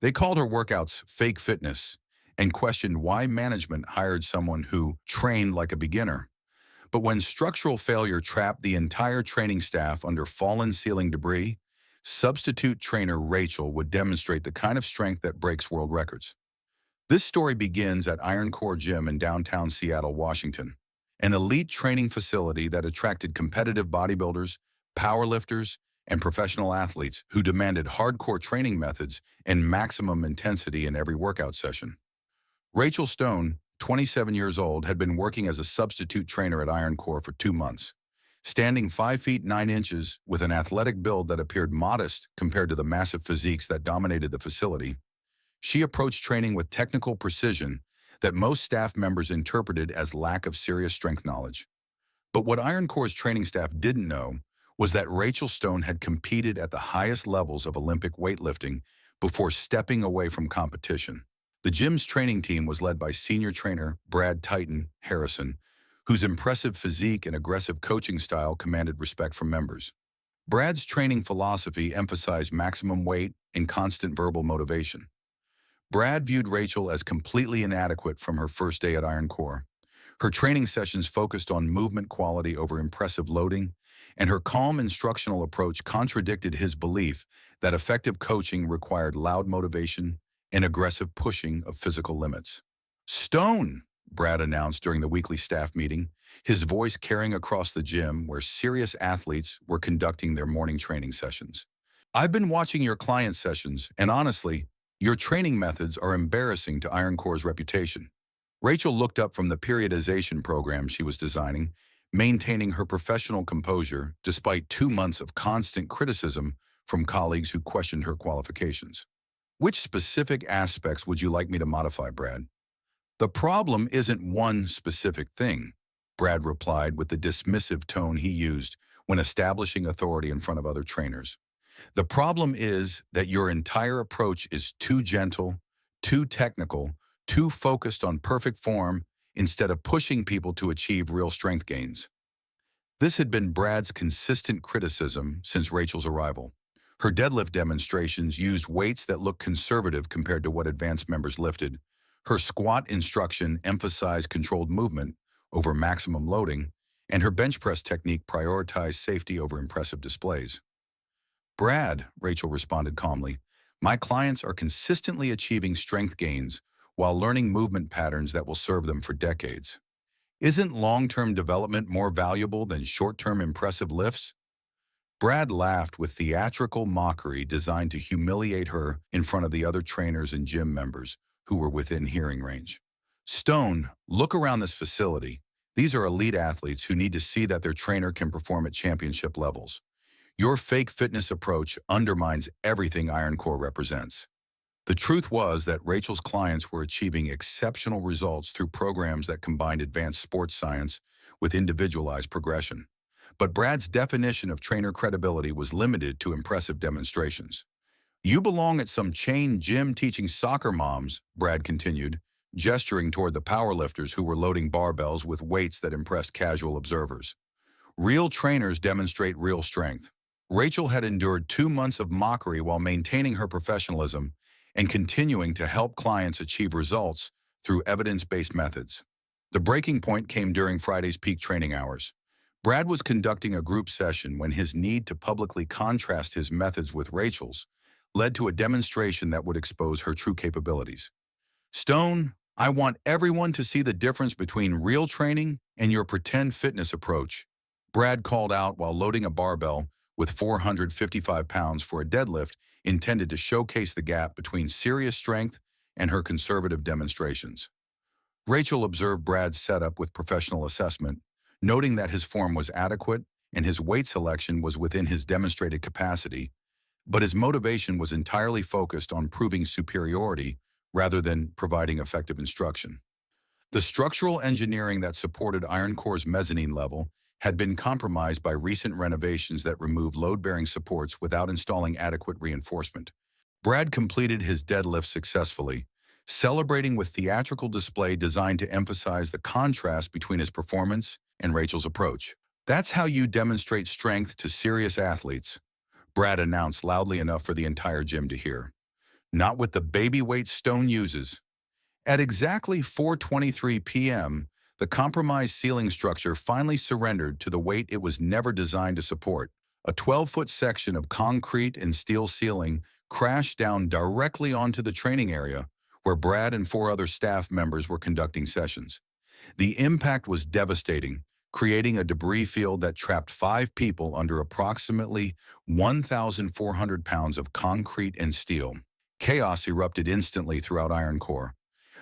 They called her workouts fake fitness and questioned why management hired someone who trained like a beginner. But when structural failure trapped the entire training staff under fallen ceiling debris, substitute trainer Rachel would demonstrate the kind of strength that breaks world records. This story begins at Iron Core Gym in downtown Seattle, Washington, an elite training facility that attracted competitive bodybuilders, powerlifters, and professional athletes who demanded hardcore training methods and maximum intensity in every workout session. Rachel Stone, 27 years old, had been working as a substitute trainer at Iron Core for 2 months. Standing 5 feet 9 inches with an athletic build that appeared modest compared to the massive physiques that dominated the facility, she approached training with technical precision that most staff members interpreted as lack of serious strength knowledge. But what Iron Core's training staff didn't know was that Rachel Stone had competed at the highest levels of Olympic weightlifting before stepping away from competition. The gym's training team was led by senior trainer Brad Titan Harrison, whose impressive physique and aggressive coaching style commanded respect from members. Brad's training philosophy emphasized maximum weight and constant verbal motivation. Brad viewed Rachel as completely inadequate from her first day at Iron Core. Her training sessions focused on movement quality over impressive loading, and her calm instructional approach contradicted his belief that effective coaching required loud motivation and aggressive pushing of physical limits. "Stone," Brad announced during the weekly staff meeting, his voice carrying across the gym where serious athletes were conducting their morning training sessions. "I've been watching your client sessions, and honestly, your training methods are embarrassing to Iron Core's reputation." Rachel looked up from the periodization program she was designing, maintaining her professional composure despite 2 months of constant criticism from colleagues who questioned her qualifications. "Which specific aspects would you like me to modify, Brad?" "The problem isn't one specific thing," Brad replied with the dismissive tone he used when establishing authority in front of other trainers. "The problem is that your entire approach is too gentle, too technical, too focused on perfect form instead of pushing people to achieve real strength gains." This had been Brad's consistent criticism since Rachel's arrival. Her deadlift demonstrations used weights that looked conservative compared to what advanced members lifted. Her squat instruction emphasized controlled movement over maximum loading, and her bench press technique prioritized safety over impressive displays. "Brad," Rachel responded calmly, "my clients are consistently achieving strength gains while learning movement patterns that will serve them for decades. Isn't long-term development more valuable than short-term impressive lifts?" Brad laughed with theatrical mockery designed to humiliate her in front of the other trainers and gym members who were within hearing range. "Stone, look around this facility. These are elite athletes who need to see that their trainer can perform at championship levels. Your fake fitness approach undermines everything Iron Core represents." The truth was that Rachel's clients were achieving exceptional results through programs that combined advanced sports science with individualized progression. But Brad's definition of trainer credibility was limited to impressive demonstrations. "You belong at some chain gym teaching soccer moms," Brad continued, gesturing toward the powerlifters who were loading barbells with weights that impressed casual observers. "Real trainers demonstrate real strength." Rachel had endured 2 months of mockery while maintaining her professionalism and continuing to help clients achieve results through evidence-based methods. The breaking point came during Friday's peak training hours. Brad was conducting a group session when his need to publicly contrast his methods with Rachel's led to a demonstration that would expose her true capabilities. "Stone, I want everyone to see the difference between real training and your pretend fitness approach," Brad called out while loading a barbell with 455 pounds for a deadlift intended to showcase the gap between serious strength and her conservative demonstrations. Rachel observed Brad's setup with professional assessment, noting that his form was adequate and his weight selection was within his demonstrated capacity, but his motivation was entirely focused on proving superiority rather than providing effective instruction. The structural engineering that supported Iron Core's mezzanine level had been compromised by recent renovations that removed load-bearing supports without installing adequate reinforcement. Brad completed his deadlift successfully, celebrating with theatrical display designed to emphasize the contrast between his performance and Rachel's approach. "That's how you demonstrate strength to serious athletes," Brad announced loudly enough for the entire gym to hear. Not with the baby weight Stone uses. At exactly 4:23 p.m., the compromised ceiling structure finally surrendered to the weight it was never designed to support. A 12-foot section of concrete and steel ceiling crashed down directly onto the training area where Brad and four other staff members were conducting sessions. The impact was devastating, creating a debris field that trapped five people under approximately 1,400 pounds of concrete and steel. Chaos erupted instantly throughout Iron Core.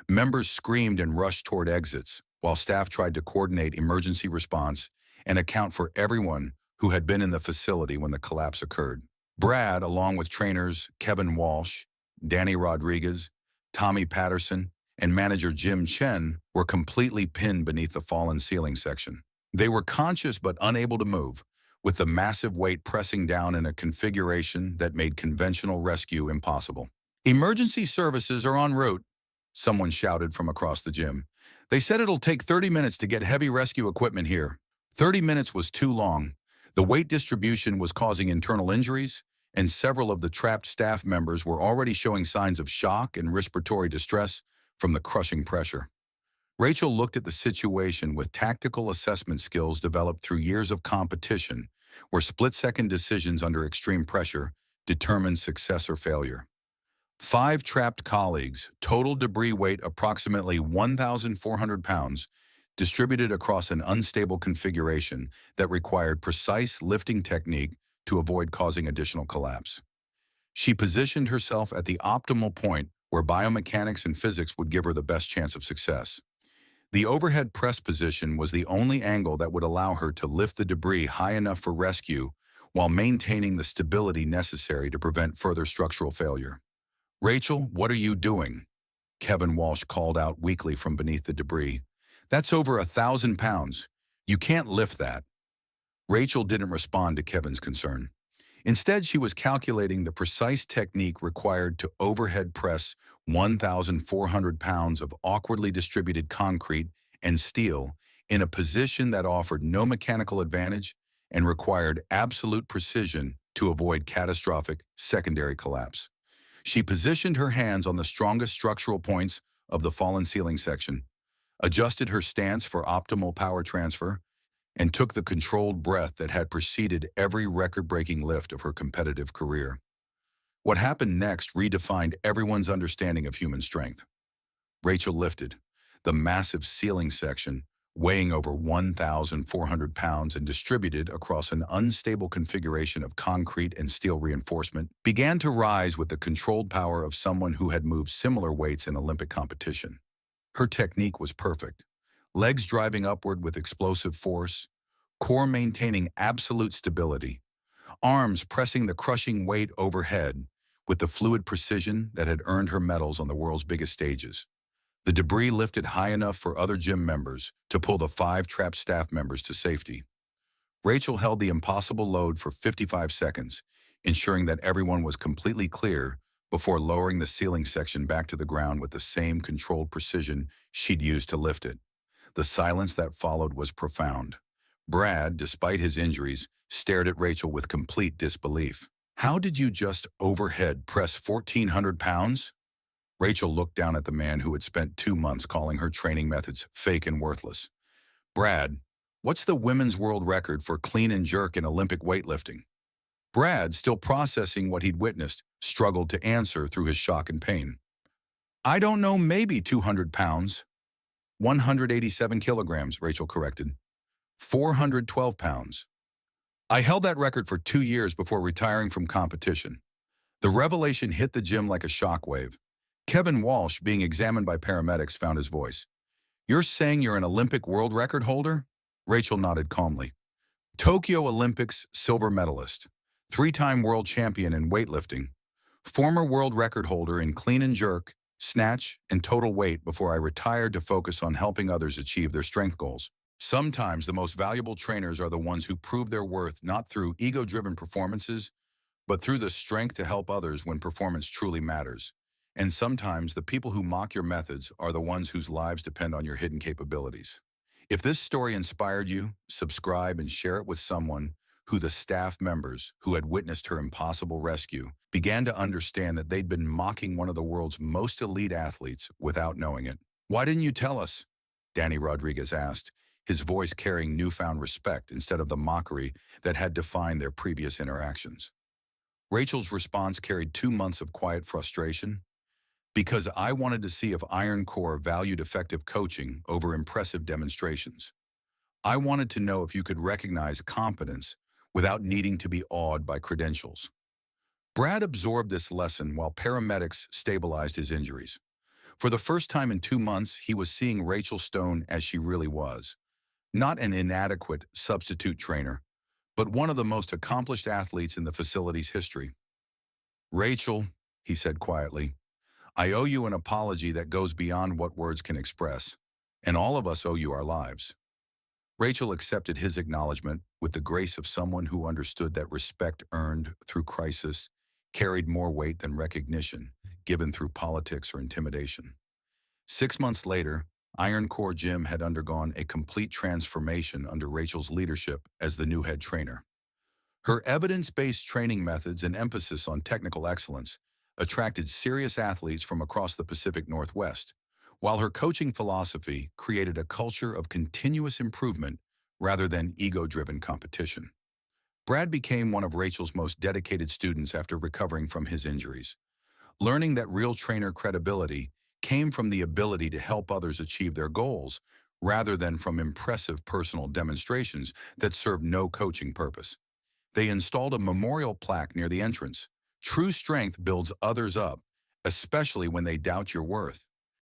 Members screamed and rushed toward exits, while staff tried to coordinate emergency response and account for everyone who had been in the facility when the collapse occurred. Brad, along with trainers Kevin Walsh, Danny Rodriguez, Tommy Patterson, and manager Jim Chen, were completely pinned beneath the fallen ceiling section. They were conscious but unable to move, with the massive weight pressing down in a configuration that made conventional rescue impossible. "Emergency services are en route," someone shouted from across the gym. "They said it'll take 30 minutes to get heavy rescue equipment here." 30 minutes was too long. The weight distribution was causing internal injuries, and several of the trapped staff members were already showing signs of shock and respiratory distress from the crushing pressure. Rachel looked at the situation with tactical assessment skills developed through years of competition, where split-second decisions under extreme pressure determined success or failure. Five trapped colleagues, total debris weight approximately 1,400 pounds, distributed across an unstable configuration that required precise lifting technique to avoid causing additional collapse. She positioned herself at the optimal point where biomechanics and physics would give her the best chance of success. The overhead press position was the only angle that would allow her to lift the debris high enough for rescue while maintaining the stability necessary to prevent further structural failure. "Rachel, what are you doing?" Kevin Walsh called out weakly from beneath the debris. "That's over 1,000 pounds. You can't lift that." Rachel didn't respond to Kevin's concern. Instead, she was calculating the precise technique required to overhead press 1,400 pounds of awkwardly distributed concrete and steel in a position that offered no mechanical advantage and required absolute precision to avoid catastrophic secondary collapse. She positioned her hands on the strongest structural points of the fallen ceiling section, adjusted her stance for optimal power transfer, and took the controlled breath that had preceded every record-breaking lift of her competitive career. What happened next redefined everyone's understanding of human strength. Rachel lifted the massive ceiling section, weighing over 1,400 pounds and distributed across an unstable configuration of concrete and steel reinforcement, began to rise with the controlled power of someone who had moved similar weights in Olympic competition. Her technique was perfect. Legs driving upward with explosive force, core maintaining absolute stability, arms pressing the crushing weight overhead with the fluid precision that had earned her medals on the world's biggest stages. The debris lifted high enough for other gym members to pull the five trapped staff members to safety. Rachel held the impossible load for 55 seconds, ensuring that everyone was completely clear before lowering the ceiling section back to the ground with the same controlled precision she'd used to lift it. The silence that followed was profound. Brad, despite his injuries, stared at Rachel with complete disbelief. "How did you just overhead press 1,400 pounds? Rachel looked down at the man who had spent 2 months calling her training methods fake and worthless. "Brad, what's the women's world record for clean and jerk in Olympic weightlifting?" Brad, still processing what he'd witnessed, struggled to answer through his shock and pain. "I don't know, maybe 200 pounds. 187 kilograms, Rachel corrected. 412 pounds. I held that record for 2 years before retiring from competition." The revelation hit the gym like a shockwave. Kevin Walsh, being examined by paramedics, found his voice. "You're saying you're an Olympic world record holder?" Rachel nodded calmly. "Tokyo Olympics silver medalist, three-time world champion in weightlifting, former world record holder in clean and jerk, snatch, and total weight before I retired to focus on helping others achieve their strength goals." Sometimes the most valuable trainers are the ones who prove their worth not through ego-driven performances, but through the strength to help others when performance truly matters. And sometimes the people who mock your methods are the ones whose lives depend on your hidden capabilities. If this story inspired you, subscribe and share it with someone who the staff members who had witnessed her impossible rescue began to understand that they'd been mocking one of the world's most elite athletes without knowing it. "Why didn't you tell us?" Danny Rodriguez asked, his voice carrying newfound respect instead of the mockery that had defined their previous interactions. Rachel's response carried 2 months of quiet frustration. "Because I wanted to see if Iron Core valued effective coaching over impressive demonstrations. I wanted to know if you could recognize competence without needing to be awed by credentials." Brad absorbed this lesson while paramedics stabilized his injuries. For the first time in 2 months, he was seeing Rachel Stone as she really was. Not an inadequate substitute trainer, but one of the most accomplished athletes in the facility's history. "Rachel," he said quietly, "I owe you an apology that goes beyond what words can express, and all of us owe you our lives." Rachel accepted his acknowledgement with the grace of someone who understood that respect earned through crisis carried more weight than recognition given through politics or intimidation. 6 months later, Iron Core Gym had undergone a complete transformation under Rachel's leadership as the new head trainer. Her evidence-based training methods and emphasis on technical excellence attracted serious athletes from across the Pacific Northwest, while her coaching philosophy created a culture of continuous improvement rather than ego-driven competition. Brad became one of Rachel's most dedicated students after recovering from his injuries, learning that real trainer credibility came from the ability to help others achieve their goals rather than from impressive personal demonstrations that served no coaching purpose. They installed a memorial plaque near the entrance. "True strength builds others up, especially when they doubt your worth."